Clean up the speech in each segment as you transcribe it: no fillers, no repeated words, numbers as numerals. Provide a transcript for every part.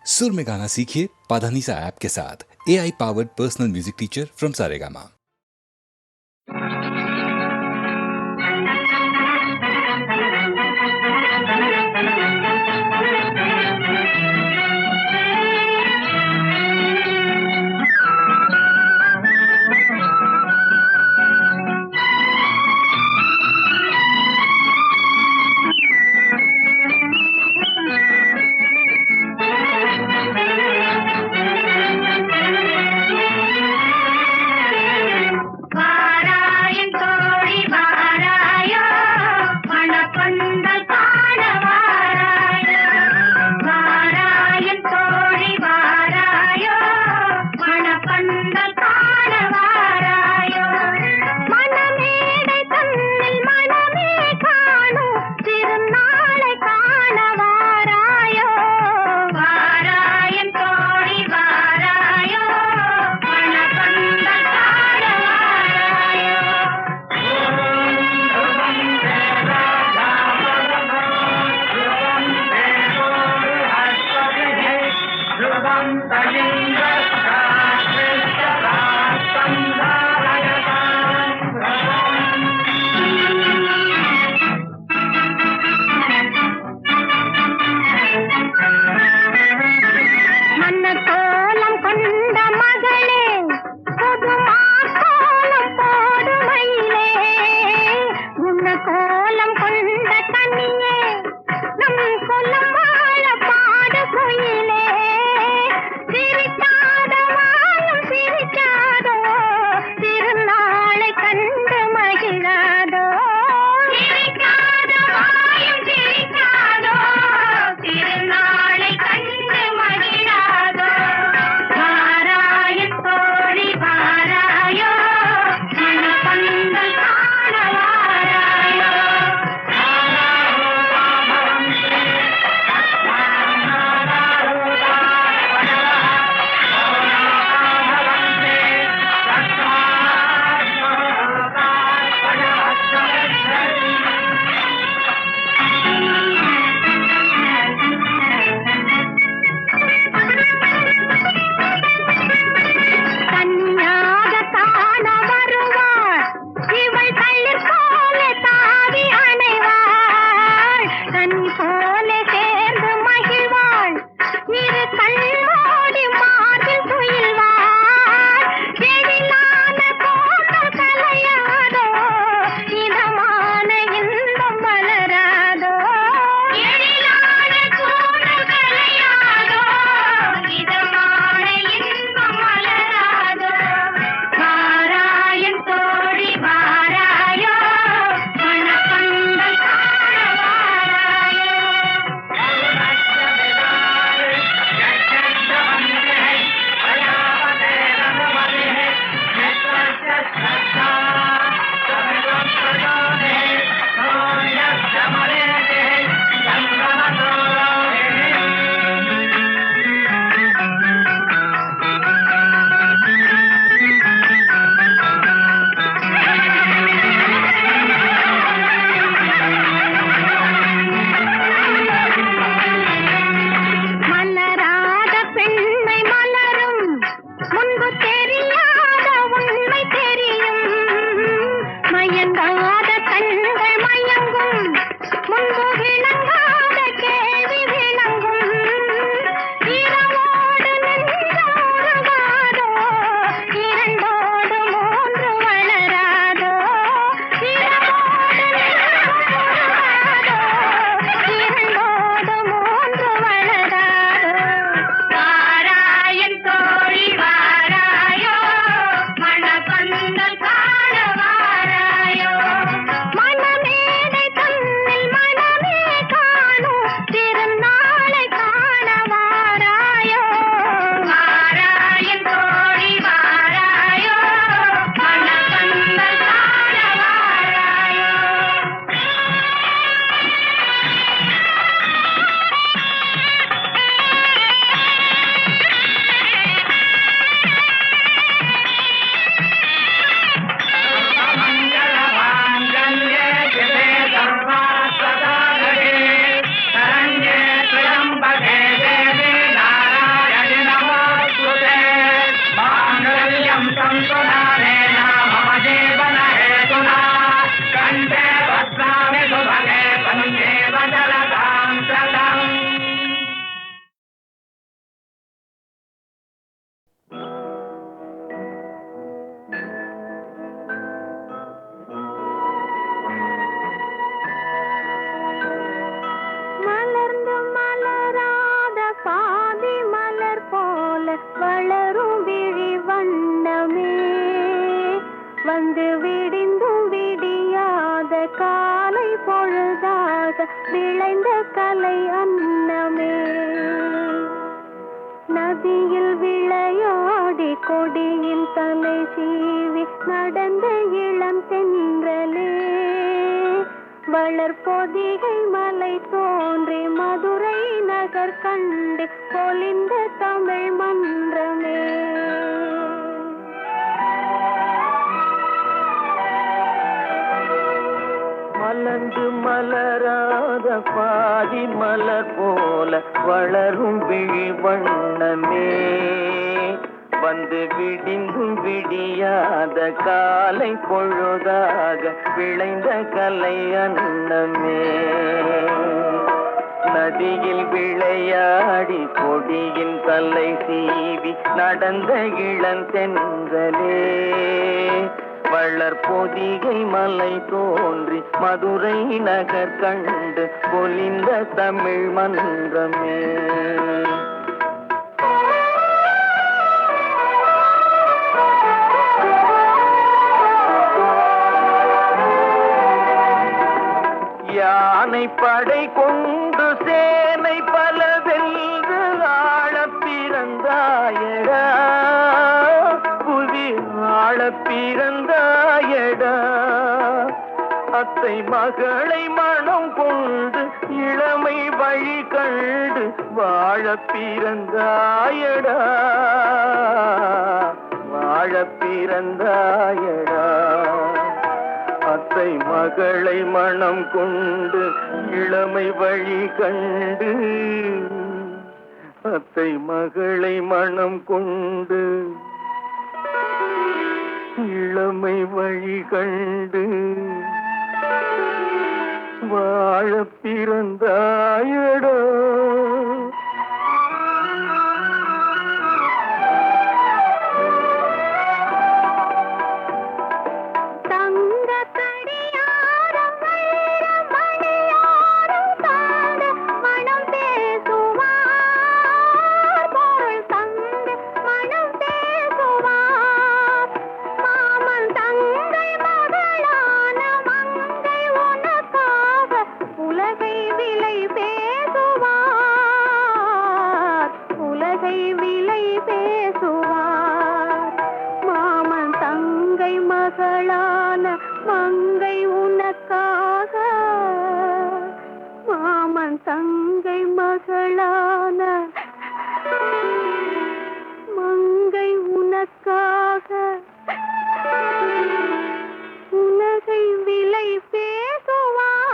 सुर में गाना सीखिए पाधानीसा ऐप के साथ। AI powered personal music teacher from Saregama. பாட குயிலே சிரித்தா போல வளரும் விழி வண்ணமே, வந்து விடிந்தும் விடியாத காலை பொழுதாக விளைந்த கலை அன்னமே. நதியில் விளையாடி கொடியில் தலை சீவி நடந்த இளம் தென்றலே, வளர்பொதிகை மலை தோன்றி மதுரை நகர் கண்டு பொலிந்த தமிழ் மன்றமே. மலர்ந்து மலராத பாதி மலர் போல வளரும் விழி வண்ணமே, வந்து விடிந்தும் விடியாத காலை பொழுதாக விளைந்த கலை அன்னமே. நதியில் விளையாடி கொடியின் தலை சீவி நடந்த இளந்தென்றலே, வளர்பொதிகை மலை தோன்றி மதுரை நகர் கண்டு பொலிந்த தமிழ் மன்றமே. யானை படை கொண்டு சேனை பல வென்று ஆள பிறந்தாயடா, புவி ஆள பிறந்தாயடா. அத்தை மகளை மனம் கொண்டு இளமை வழி கண்டு வாழ பிறந்தாயடா, வாழ பிறந்தாயடா. அத்தை மகளை மனம் கொண்டு இளமை வழி கண்டு, அத்தை மகளை மனம் கொண்டு இளமை வழி கண்டு வாழ பிறந்தாயடா. மங்கை உனக்காக, மாமன் தங்கை மகளான மங்கை உனக்காக உலகை விலை பேசுவார்.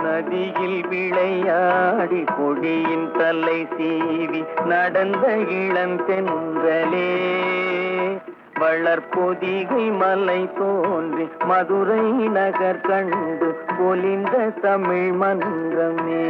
நதியில் விளையாடி கொடியின் தலை சீவி நடந்த இளந்தென்றலே, வளர்பொதிகை மலை தோன்றி மதுரை நகர் கண்டு பொலிந்த தமிழ் மன்றமே.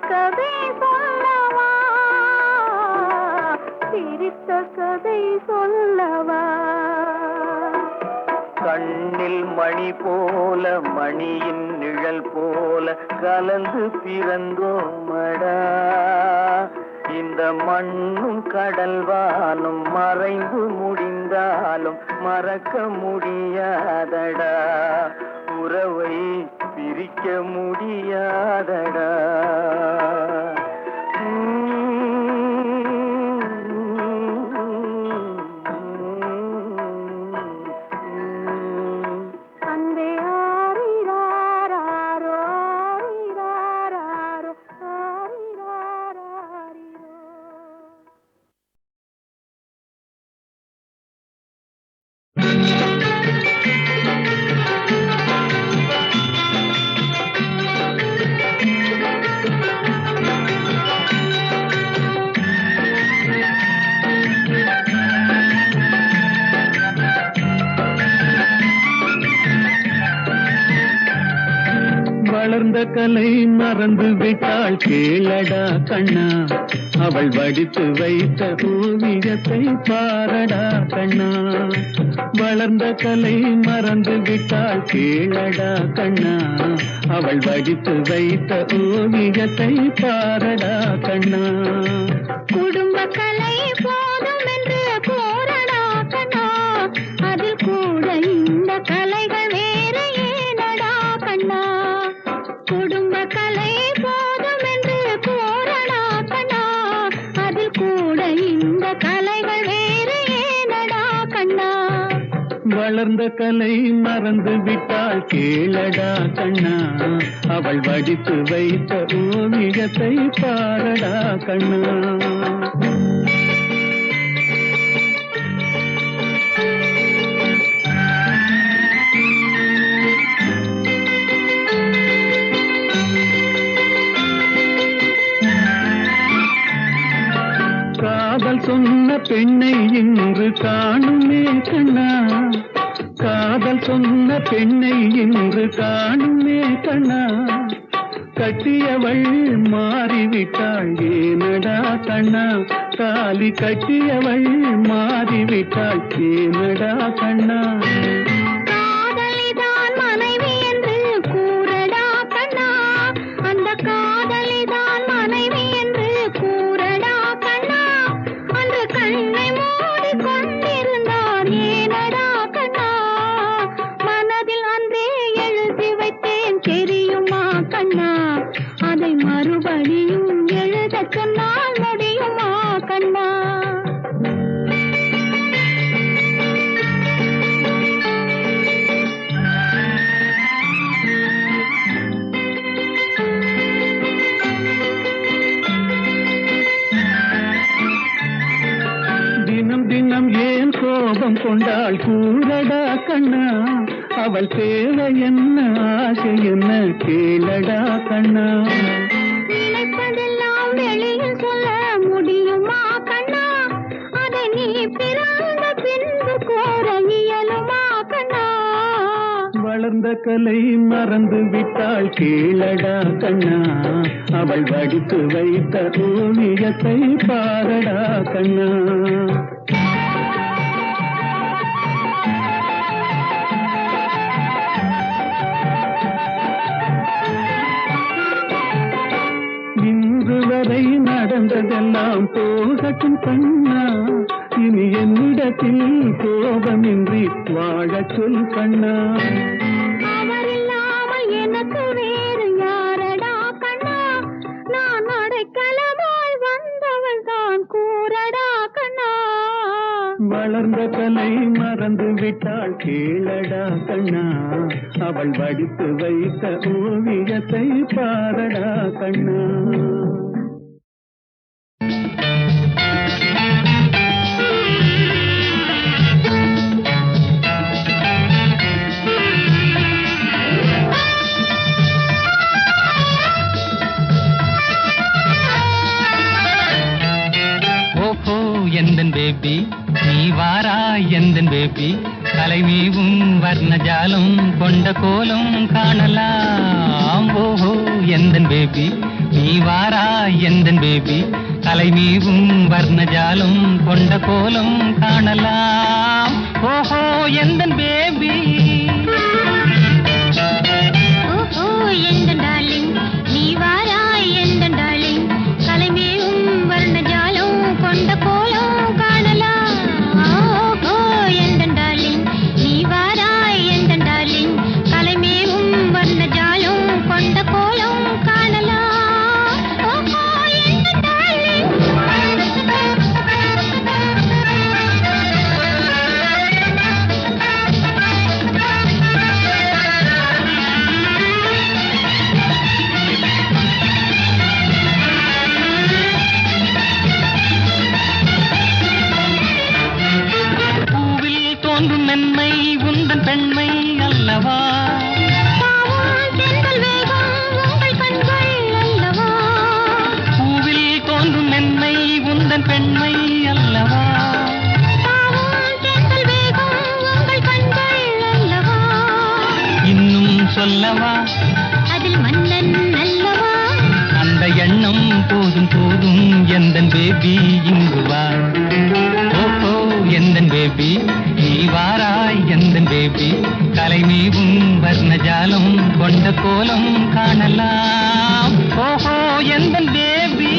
கதை சொல்லவா, சிரித்த கதை சொல்லவா. கண்ணில் மணி போல மணியின் நிழல் போல கலந்து பிறந்தோமடா, இந்த மண்ணும் கடல்வானும் மறைந்து முடிந்தாலும் மறக்க முடியாதடா, உறவை பிரிக்க முடியாதடா. அன்பே ஆரிராரோ ஆரிராரோ ஆரிராரோ. வளர்ந்த கலை மறந்து விட்டாள் கேளடா கண்ணா, அவள் வடித்து வைத்த ஓவியத்தை பாரடா கண்ணா. வளர்ந்த கலை மறந்து விட்டாள் கேளடா கண்ணா, அவள் வடித்து வைத்த ஓவியத்தை பாரடா கண்ணா. குடும்ப கலை போதும் என்று போரடா கண்ணா, அதில் கூட இந்த கலைகள் வேறு ஏனடா கண்ணா. குடும்ப கலை போதும் என்று போரடா கண்ணா, அதில் கூட இந்த கலைகள் வேறு ஏனடா கண்ணா. வளர்ந்த கலை மறந்து விட்டாள் கேளடா கண்ணா, அவள் வடித்து வைத்த ஓவியத்தை பாரடா கண்ணா. காதல் சொன்ன பெண்ணை இன்று காணுமே கண்ணா, காதல் சொன்ன பெண்ணை இன்று காணுமே கண்ணா. கட்டியவள் மாறிவிட்டாள் ஏனடா கண்ணா, தாலி கட்டியவள் மாறிவிட்டாள் ஏனடா கண்ணா. காதலிதான் மனைவி என்று கூறடா கண்ணா, அந்த காதலிதான் மனைவி என்று கூறடா கண்ணா. அன்று கண்ணை மூடி கொண்டிருந்தார் ஏனடா கண்ணா, மனதில் அன்றே எழுதி வைத்தேன் தெரியுமா கண்ணா. அதை மறுபடியும் எழுத சொன்னால் முடியுமா கண்ணா. தினம் தினம் ஏன் கோபம் கொண்டாள் கூறடா கண்ணா, அவள் தேவை என்ன ஆசை என்ன கேளடா கண்ணா. நினைப்பதெல்லாம் வெளியில் சொல்ல முடியுமா கண்ணா, அதை நீ பிறந்த பின்பு கோர இயலுமா கண்ணா. வளர்ந்த கலை மறந்து விட்டாள் கேளடா கண்ணா, அவள் வடித்து வைத்த ஓவியத்தை பாரடா கண்ணா. இன்று வரை நடந்ததெல்லாம் போகட்டும் கண்ணா, இனி என்னிடத்தில் கோபமின்றி வாழச் சொல் கண்ணா. அவரில்லாமல் எனக்கு வேறு யாரடா கண்ணா, நான் அடைக்கலமாய் வந்தவள் தான் கூறடா கண்ணா. வளர்ந்த கலை மறந்து விட்டாள் கேளடா கண்ணா, அவள் வடித்து வைத்த ஓவியத்தை பாரடா கண்ணா. ஓஹோ எந்தன் பேபி நீ வாரா எந்தன் பேபி, கலைமீவும் வர்ணஜாலம் கொண்ட கோலம் காணலாம். ஓஹோ எந்தன் பேபி நீ வாரா எந்தன் பேபி, கலைமீவும் வர்ணஜாலம் கொண்ட கோலம் காணலாம். ஓஹோ எந்தன் பேபி. ஓஹோ எந்தன் டார்லிங் நீ வாராய் எந்தன் டார்லிங், கலைமேவும் வர்ணஜாலம் கொண்ட கோலம் காணலாம். ஓஹோ எந்தன் டார்லிங் நீ வாராய் எந்தன் டார்லிங், கலைமேவும் வர்ணஜாலம் கொண்ட கோலம் காணலாம். ஓஹோ எந்தன் டார்லிங். பூவில் தோன்றும் மென்மை உந்தன் பெண்மை அல்லவா, பாவம் தென்றல் வேகம் உங்கள் கண்கள் அல்லவா, பூவில் தோன்றும் மென்மை உந்தன் பெண்மை அல்லவா. பாவம் தென்றல் வேகம் உங்கள் கண்கள் அல்லவா. இன்னும் சொல்லவா அதில் மன்னன் பேபி இங்கு வா. ஓஹோ எந்தன் பேபி நீ வாராய் எந்தன் பேபி. கலை மீவும் வர்ணஜாலம் கொண்ட கோலம் காணலாம். ஓஹோ எந்தன் பேபி.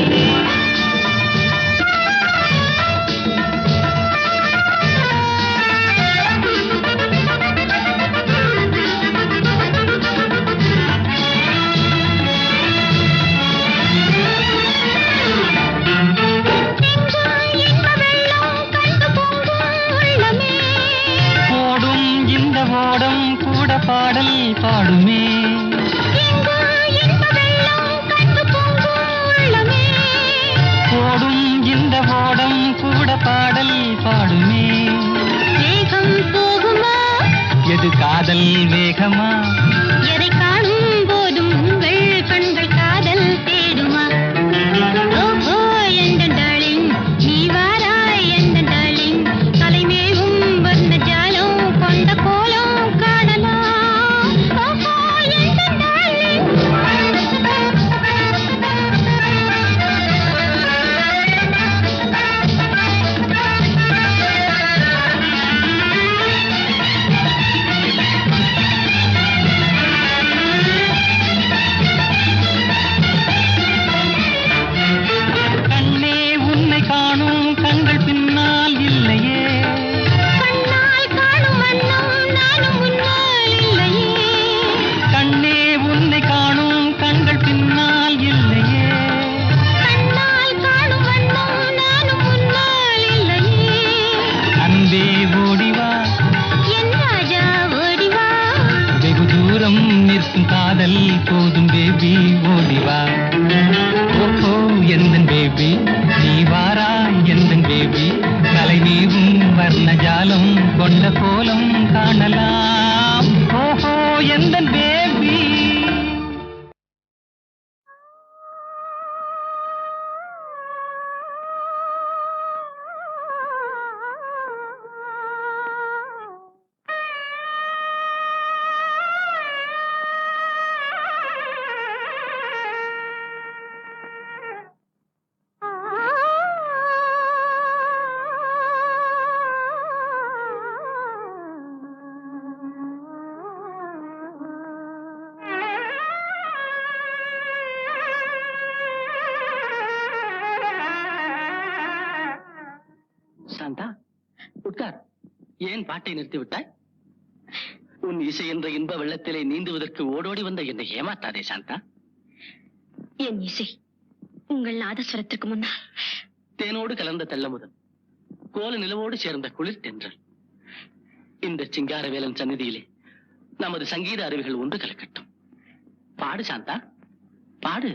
ஓடம் கூட பாடல் பாடுமே. ஓடும் இந்த ஓடம் கூட பாடல் பாடுமே. வேகம் போகுமா? எது காதல் வேகமா? எதை காணும் போதும் உங்கள் கண்கள் காதல் தேடுமா? ஓஹோ எந்த டார்லிங் நீ வாராய் எந்த டார்லிங். தலைமேவும் வந்த ஜாலம் கொண்ட கோலம் காணலாம். ஓஹோ எந்த டார்லிங். கண்ணே உன்னை காணும் கண்கள் பின்னால் இல்லையே. கண்ணால் காணும் வண்ணம் நானும் முன்னால் இல்லையே. கண்ணே உன்னை காணும் கண்கள் பின்னால் இல்லையே. கண்ணால் காணும் வண்ணம் நானும் முன்னால் இல்லையே. அன்பே ஓடிவா என் ராஜா ஓடிவா. வெகு தூரம் நிற்கும் காதல் போதும் பேபி ஓடிவா. ஓஹோ எந்தன் பேபி நீ வாரா எந்தன் பேபி. கலை நீவும் வர்ணஜாலம் கொண்ட கோலம் காணலாம். ஓஹோ எந்தன் பேபி. சாந்தா உட்கார். ஏன் பாட்டை நிறுத்தி விட்டாய்? உன் இசை என்ற இன்ப வெள்ளத்திலே நீந்துவதற்கு ஓடோடி வந்த என்னை ஏமாத்தாதே சாந்தா. என் இசை உங்கள் நாதஸ்வரத்திற்கு முன்னால் தேனோடு கலந்த தெள்ளமுதல், கோல நிலவோடு சேர்ந்த குளிர் தென்றல். இந்த சிங்காரவேலன் சந்நிதியிலே நமது சங்கீத அறிவுகள் ஒன்று கலக்கட்டும். பாடு சாந்தா பாடு.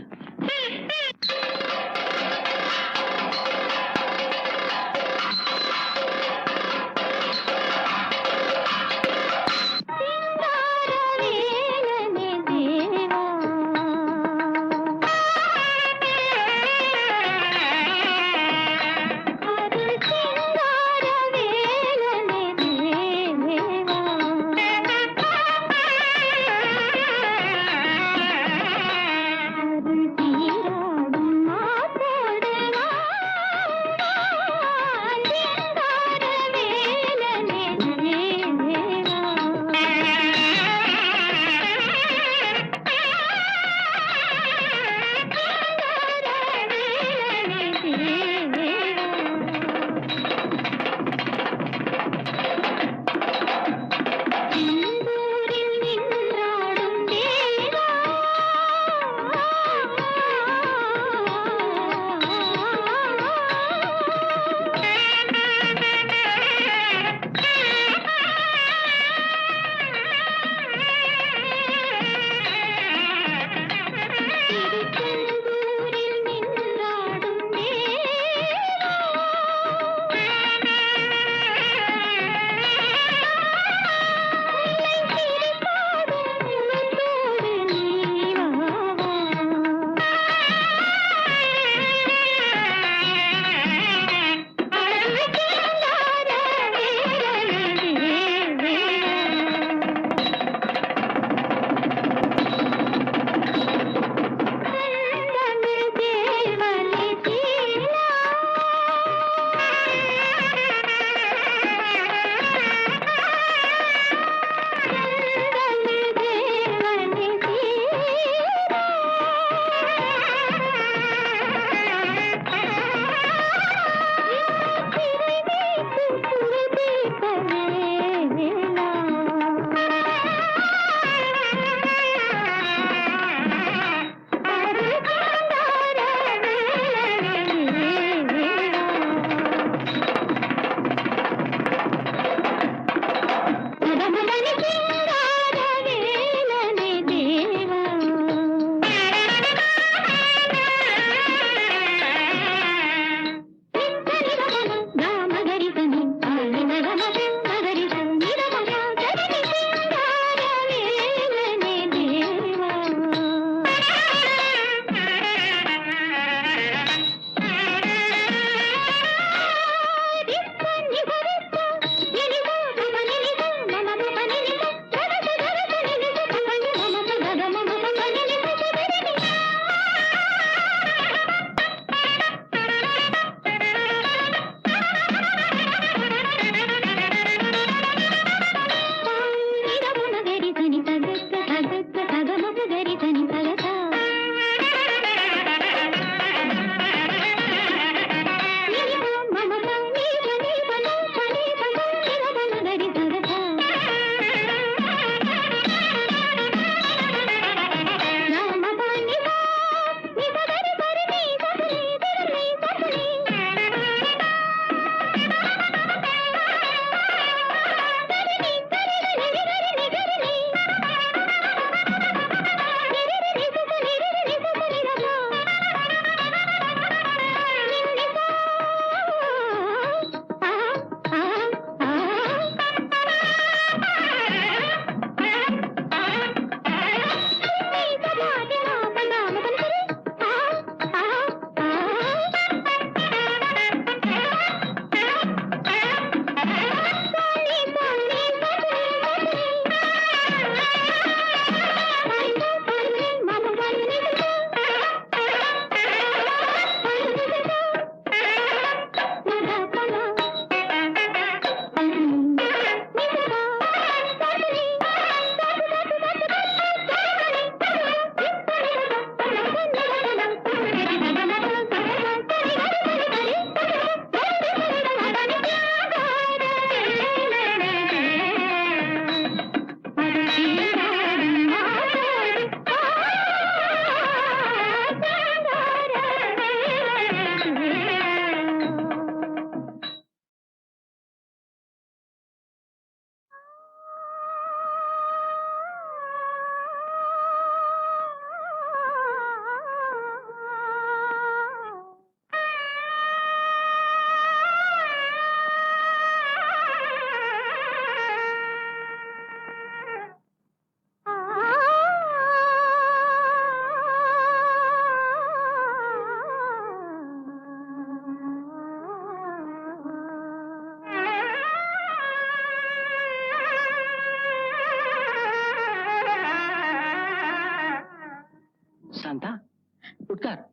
உட்கார்.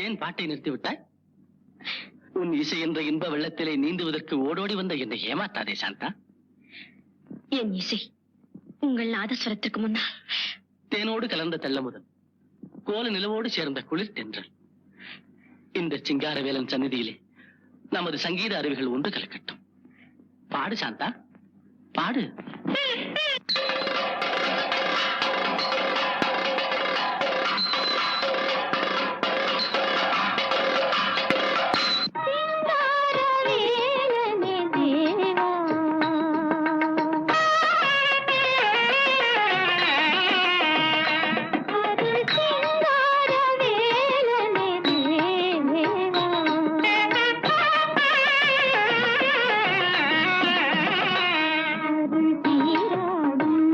ஏன் பாட்டை நிறுத்தி விட்டாய்? உன் இசை என்ற இன்ப வெள்ளத்திலே நீந்துவதற்கு ஓடோடி வந்த என்னை ஏமாத்தாதே சாந்தா. என் இசை உங்கள் நாதஸ்வரத்திற்கு முன்னால் தேனோடு கலந்த தெள்ளமுதல், கோல நிலவோடு சேர்ந்த குளிர் தென்றல். இந்த சிங்காரவேலன் சந்நிதியிலே நமது சங்கீத அருவிகள் ஒன்று கலக்கட்டும். பாடு சாந்தா, பாடு. சிங்காரவேலனே தேவா அருள் சிங்காரவேலனே தேவா அருள் தீராடும்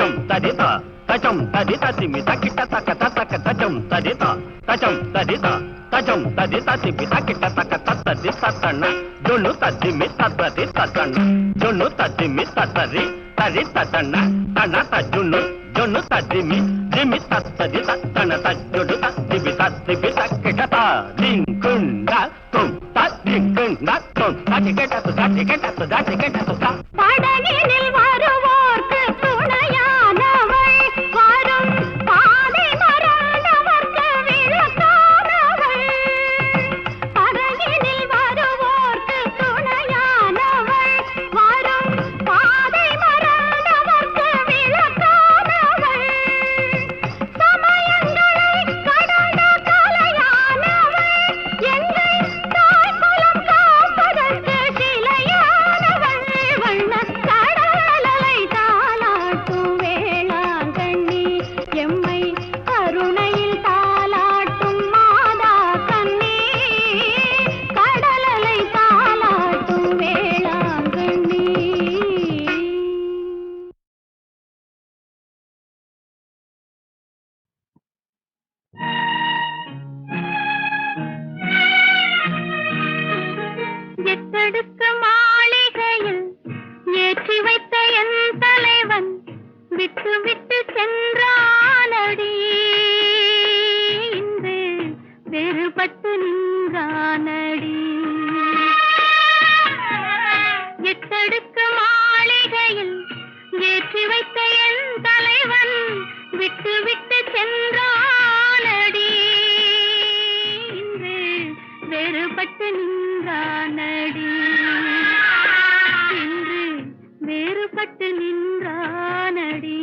தச்சம் ததிதா தச்சம் ததிதா திமிதா கிட்ட தக்க தக்க தச்சம் ததிதா தச்சம் ததிதா தச்சம் ததிதா திமிதா கிட்ட தக்க தத்ததி தத்தண்ண ஜொன்னு தத்திமி தத்ததி தத்தண்ண ஜொன்னு தத்திமி தத்ததி ததி தத்தண்ண தண்ண தஜுன்னு ஜொன்னு தத்திமி திமி தத்ததி தத்தண்ண தஜொடு தத்திமி தத்திமி தக்கிட்ட திங்குண்ட தும் தத்திங்குண்ட தும் தட்டிக்கிட்ட படகினில் வருவோர்க்கு துணையானவள், வரும் பாதை மறந்தவர்க்கு விளக்கானவள். படகினில் வருவோர்க்கு துணையானவள், வரும் பாதை மறந்தவர்க்கு விளக்கானவள். சமயங்களை கடந்த கலையானவள், எங்கள் தாய்குலம் காப்பதற்கு சிலையானவள். வண்ணக் கடலலை தாலாட்டும் வேளாங்கண்ணி, எம்மை கருணையில் தாலாட்டும் மாதா கண்ணி. கடலலை தாலாட்டும் வேளாங்கண்ணி. எத்தடுக்கு மாளிகையில் ஏற்றி வைத்த என் தலைவன் விட்டு விட்டு சென்றானடி, இன்று வேறுபட்டு நின்றானடி. எத்தடுக்கு மாளிகையில் ஏற்றி வைத்த என் தலைவன் விட்டு விட்டு சென்றானடி, இன்று வேறுபட்டு நின்றானடி, இன்று வேறுபட்டு நின்றானடி.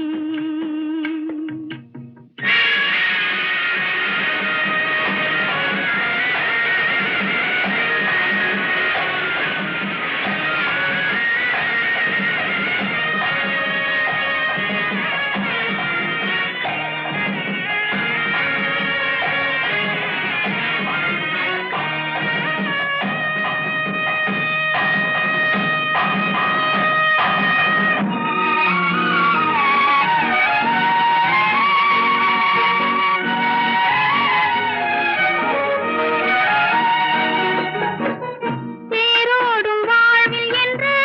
தேரோடும் வாழ்வில் என்று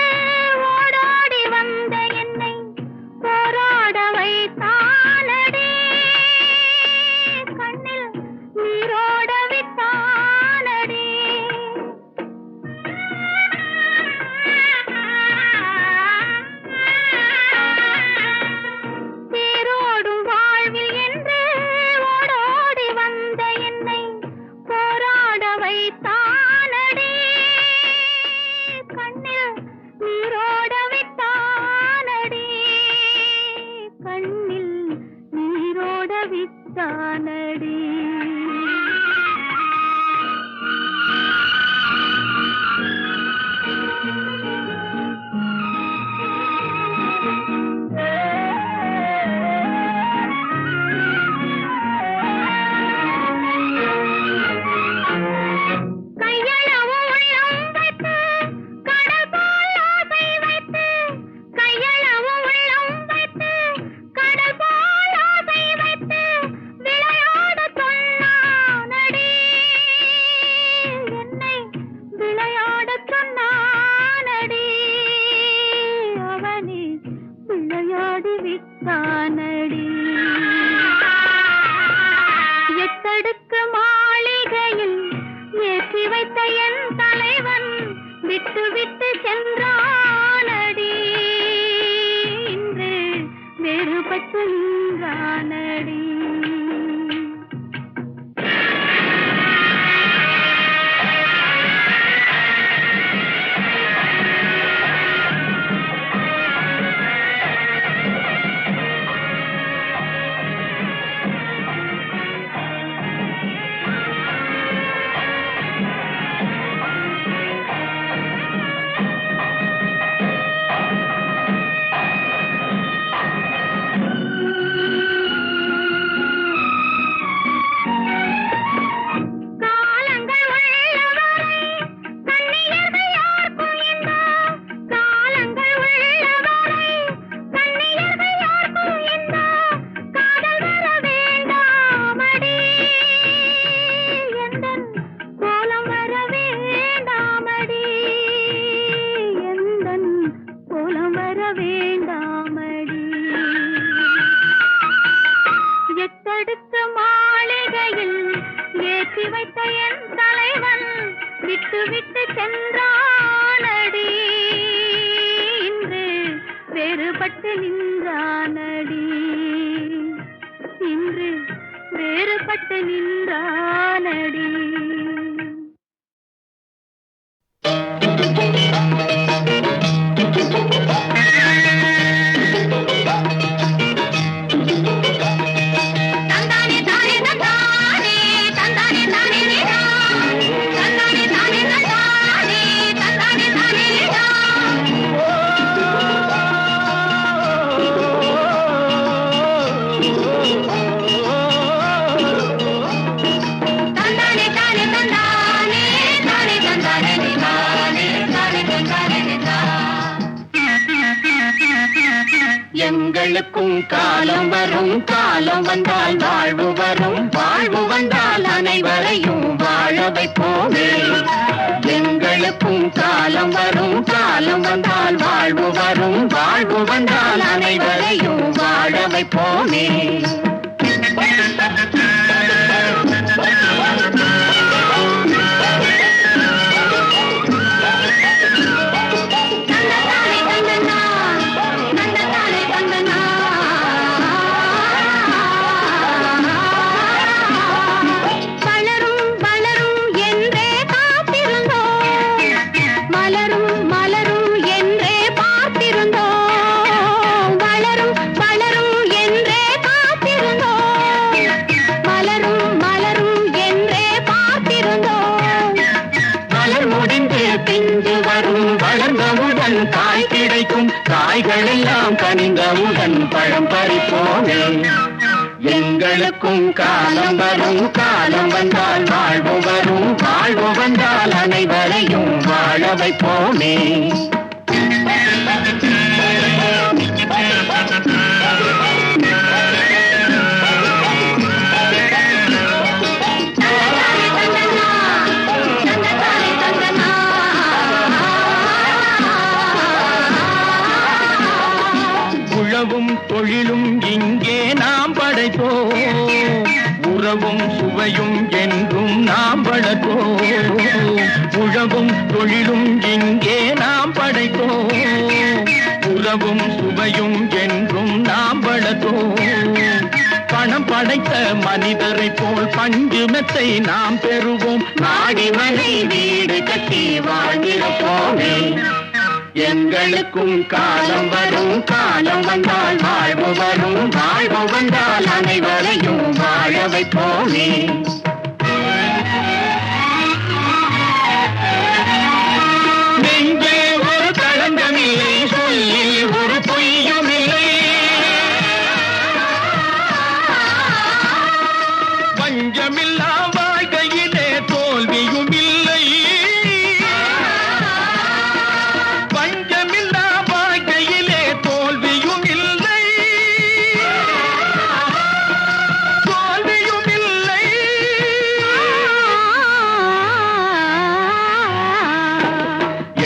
ஓடோடி வந்த என்னை போராட வைத்தானடி, கண்ணில் நீரோட விட்டானடி. தேரோடும் வாழ்வில் என்று ஓடோடி வந்த என்னை போராட வைத்தானடி, கண்ணில் நீரோட விட்டானடி, கண்ணில் நீரோட விட்டானடி. கையளவு உள்ளம் வைத்து கடல் போல் ஆசை வைத்து, கையளவு உள்ளம் வைத்து கடல் போல் ஆசை வைத்து விளையாட சொன்னானடி, என்னை விளையாட சொன்னானடி, அவனே விளையாடி விட்டானடி. எத்தடுக்கு மாளிகையில் ஏற்றி வைத்த என் தலைவன் விட்டு விட்டு சென்றானடி, இன்று வேறுபட்டு நின்றானடி. பட்டு நின்றானடி. எங்களுக்கும் காலம் வரும், காலம் வந்தால் வாழ்வு வரும், வாழ்வு வந்தால் அனைவரையும் வாழ வைப்போமே. எங்களுக்கும் காலம் வரும், காலம் வந்தால் வாழ்வு வரும், வாழ்வு வந்தால் அனைவரையும் வாழ வைப்போமே. காய் கிடைக்கும், காய்கள் எல்லாம் கனிந்தவுடன் பழம் பறிப்போமே. எங்களுக்கும் காலம் வரும், காலம் வந்தால் வாழ்வு வரும், வாழ்வு வந்தால் அனைவரையும் வாழ வைப்போமே. உழவும் தொழிலும் இங்கே நாம் படைப்போம், உறவும் சுவையும் என்றும் நாம் வளர்ப்போம். உழவும் தொழிலும் இங்கே நாம் படைப்போம், உறவும் சுவையும் என்றும் நாம் வளர்ப்போம். பணம் படைத்த மனிதரை போல் பஞ்சுமத்தை நாம் பெறுவோம், நாடி வரை வீடு கட்டி வாழ்ந்திருப்போமே. எங்களுக்கும் காலம் வரும், காலம் வந்தால் வாழ்வு வரும், வாழ்வு வந்தால் அனைவரையும் வாழ வைப்போமே. நெஞ்சே ஒரு களங்கமில்லை, சொல்லில் ஒரு பொய்யும் இல்லை, பஞ்சமில்லா வாழ்க்கையிலே தோல்வியும் இல்லை, பஞ்சமில்லா வாழ்க்கையிலே தோல்வியும் இல்லை, தோல்வியும் இல்லை.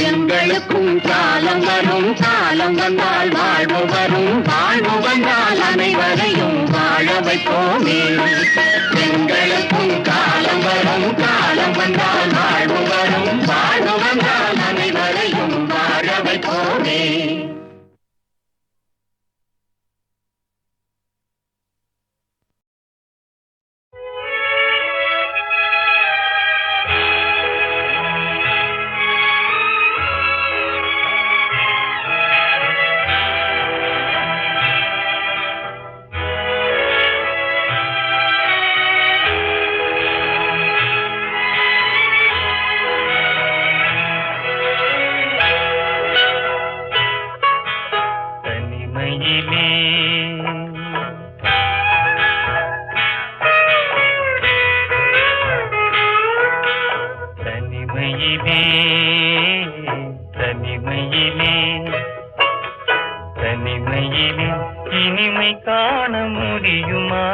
எங்களுக்கும் காலம் வரும், காலம் வந்தால் வாழ்வு வரும், வாழ்வு வந்தால் அனைவரையும் வாழ வைப்போமே. எங்களுக்கும் காலம் வரும், காலம் வந்தால் வாழ்வு வரும், வாழ்வு வந்தால் அனைவரையும் வாழ வைப்போமே. இனிமை காண முடியுமா?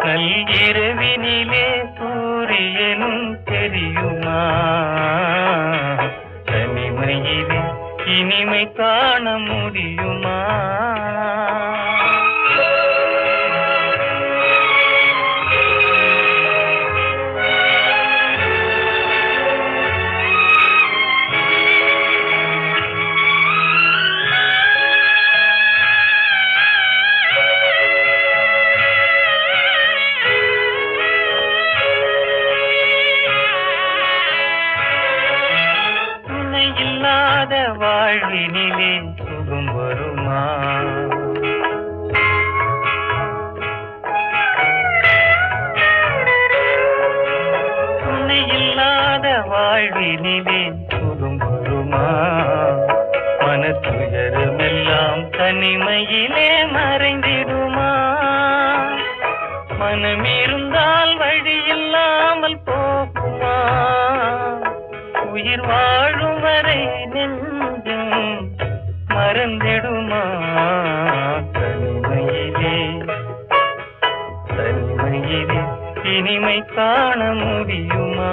நள்ளிரவினிலே சூரியனும் தெரியுமா? தனிமையிலே இனிமை காண முடியுமா? மறைந்திடுமா மனம் இருந்தால் வழி இல்லாமல் போகுமா உயிர் வாழும் வரை நெஞ்சம் மறந்திடுமா தனிமையிலே தனிமையிலே இனிமை காண முடியுமா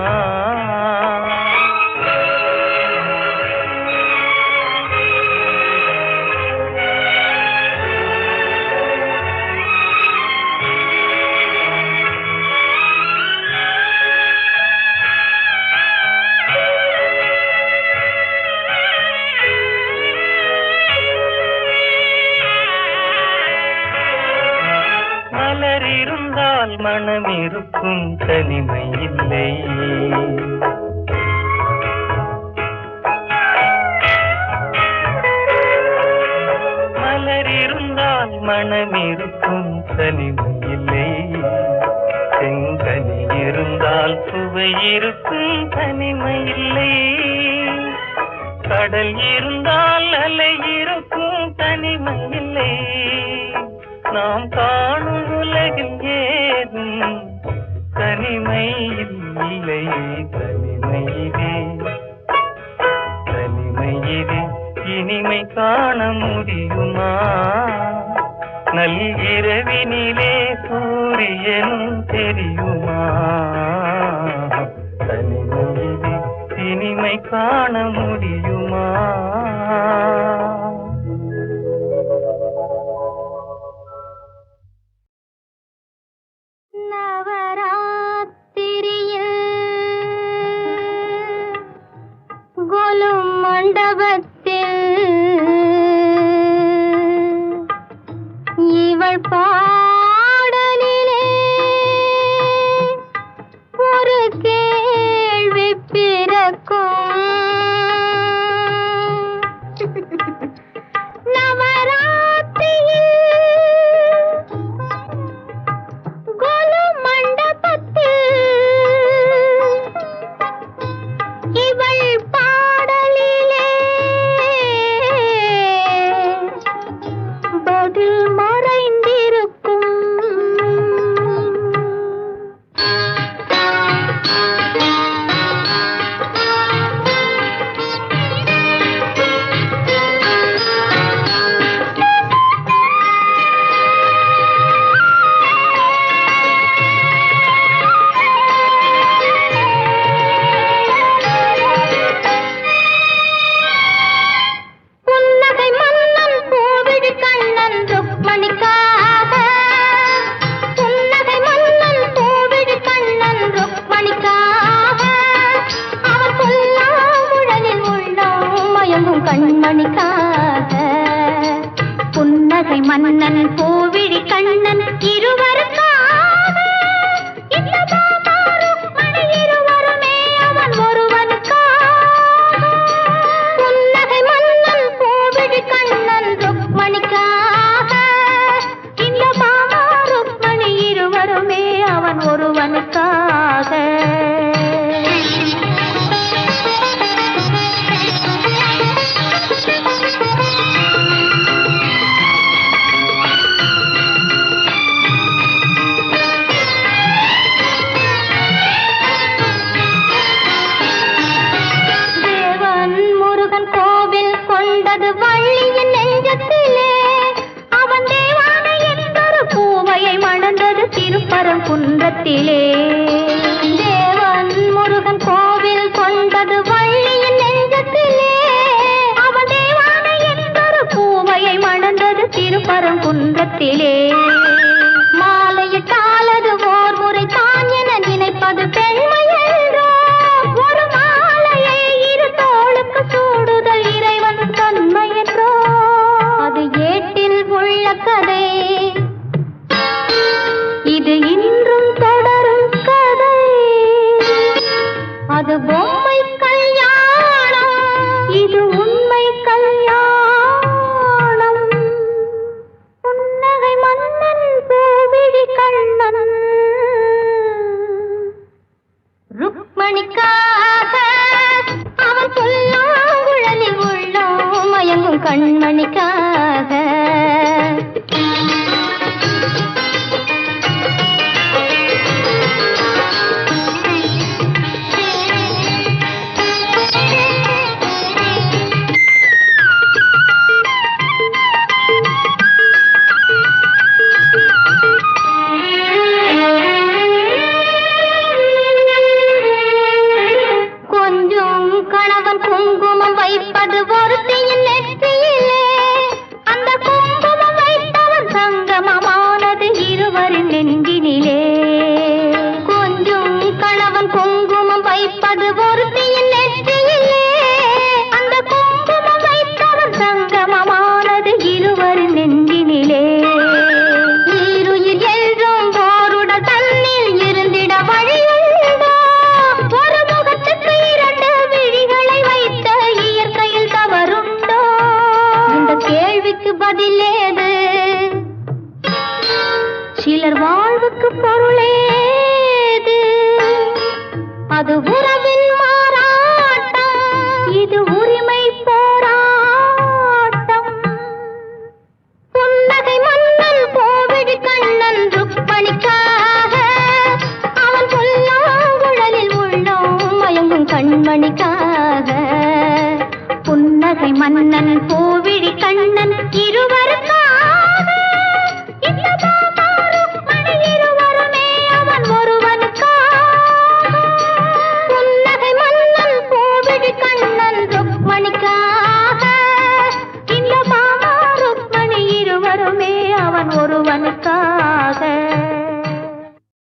மலர் இருந்தால் மனம் இருக்கும் தனிமை இல்லை மலர் இருந்தால் மனம் இருக்கும் தனிமை இல்லை செங்கனி இருந்தால் சுவை இருக்கும் தனிமை இல்லை கடல் இருந்தால் அலை இருக்கும் தனிமை இல்லை நாம் காணும் உலகில் ஏதும் தனிமை இல்லை தனிமையிலே தனிமையிலே இனிமை காண முடியுமா நல்கிரவினிலே சூரியனும் தெரியுமா தனிமையிலே இனிமை காண முடியுமா மண்டபத்தில் இவள் பாடலிலே ஒரு கேள்வி பிறக்கும் நவராத்திரியில் கோலு மண்டபத்தில் இவள் பதில் மறைந்திருக்கும் கண்மணிக்காக புன்னகை மன்னன் கோவிழி கண்ணன் இருவருக்காக இந்த மாமாரும் மணி இருவருமே அவன் ஒருவனுக்காக புன்னகை மன்னன் கோவிழி கண்ணன் ருக்மணிக்காக இந்த மாமாரும் மணி இருவருமே அவன் ஒருவனுக்காக வள்ளியின் நெஞ்சத்திலே அவன் தேவானை என்பொரு பூவையை மணந்தது திருப்பரங்குன்றத்திலே தேவன் முருகன் கோவில் கொண்டது வள்ளியின் நெஞ்சத்திலே அவன் தேவானை என்பொரு பூவையை மணந்தது திருப்பரங்குன்றத்திலே மாலையிட்டாலது ஓர் முறை தான் என நினைப்பது பெண்மை என்றோ ஒரு மாலையை இரு தோளுக்கு சூடுதல் இறைவன் தன்மை என்றோ அது ஏட்டில் உள்ள கதை இது இன்றும் தொடரும் கதை அது பொம்மை கல்யாணம் இது உண்மை கல்யாணம் புன்னகை மன்னன் நெஞ்சினிலே. கொஞ்சம் கணவன் குங்குமம் வைப்பது ஒருத்தியின் நெற்றியிலே. அந்த குங்குமம் வைத்தவர் சங்கமமானது இருவர் நெஞ்சினிலே. ஈருயிர் என்றும் ஓருடல் தன்னில் இருந்திட வழியுண்டோ? ஒரு முகத்துக்கு இரண்டு விழிகளை வைத்த இயற்கையில் தவறுண்டோ? இந்த கேள்விக்கு பதிலேது. சிலர் வாழ்வுக்கு பொருளேது? அது உறவின் மாறாட்டம், இது உரிமை போராட்டம். புன்னகை மன்னன் கோவிடி கண்ணன் ருக்மணிக்காக, அவன் புல்லாங்குழலில் உள்ளோம் மயங்கும் கண்மணிக்காக. புன்னகை மன்னன் கோவிடி கண்ணன் இருவருக்காக, இந்த பாபா ருக்மணி இருவருமே அவன் ஒருவனுக்காக. புன்னகை மன்னன் கோவிடி கண்ணன் ருக்மணிக்காக, இந்த பாபா ருக்மணி இருவருமே அவன் ஒருவனுக்காக.